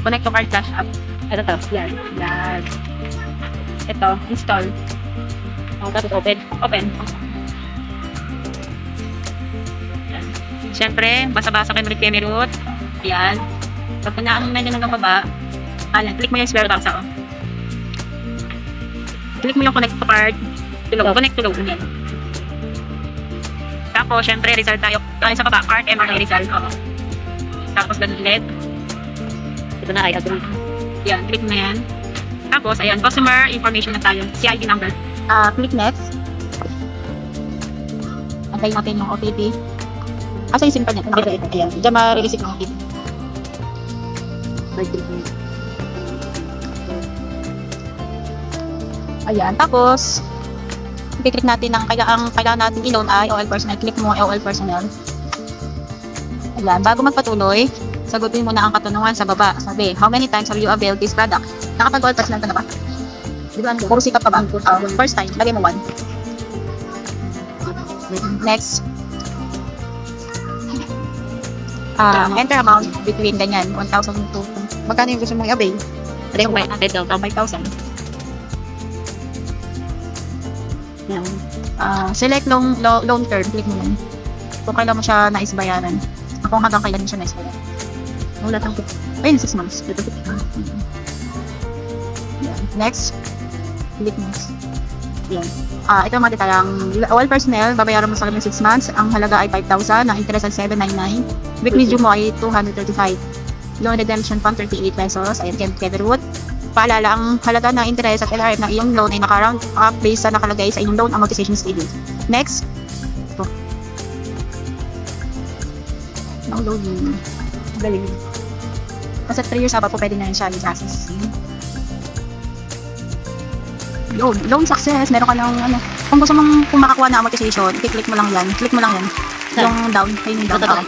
Connect to card cash app. Ito to. Yan. Yan. Ito, install. Tapos open. Open. Yan. Siyempre, basa-basa kayo ulit kay root. Yan. Pag pinaan na hanggang baba, click mo yung square box ako. Click mo yung connect to card. Connect to load. Yan. Tapos, syempre, result tayo. Sa baba, card, MRA result. Tapos, ganun ulit. Ito na ay agree. Yan, click mo yan. Tapos, ayan, customer information na tayo. CID number. Click next. Antayin natin yung OTP. Asa yung SIM card niya? Ito. Ayan. Diyan ma-release yung OTP. Ayan. Tapos, i-click natin ang kailangan natin i-loan ay OL Personal. Click mo OL Personal. Ayan. Bago magpatuloy, sagutin mo na ang katanungan sa baba. Sabi, how many times have you availed this product? Nakapag-OL Personal ka na ba? Di ba? Puro sikap ka ba? First time, lagay mo 1. Next. Enter amount between ganyan, 1,000 to magkano yung gusto mong i-avail? Ito yung 5,000. Yan. Select loan term, click mo lang. Kung kailan mo siya naisbayaran. Kung hanggang kailan mo siya naisbayaran. Wala tang ayun, 6 months. Yan. Next. Click next. Yan. Ito yung mga detalang all personnel, babayaran mo sa kanya 6 months. Ang halaga ay 5,000, ang interest ay 799. Weekly due mo ay 235. Loan redemption fund 38 pesos. Ayan, Kevin Root. Paalala, ang halaga ng interest at LRF ng iyong loan ay naka-round up based sa nakalagay sa iyong loan amortization schedule. Next. Ito. Ang loan. Galing. Kasi 3 years above po pwede na rin siya i-access. Loan success. Meron ka ng kung gusto mong makakuha na amortization, i-click mo lang yan. Click mo lang yan. Yung down. Ayun yung down.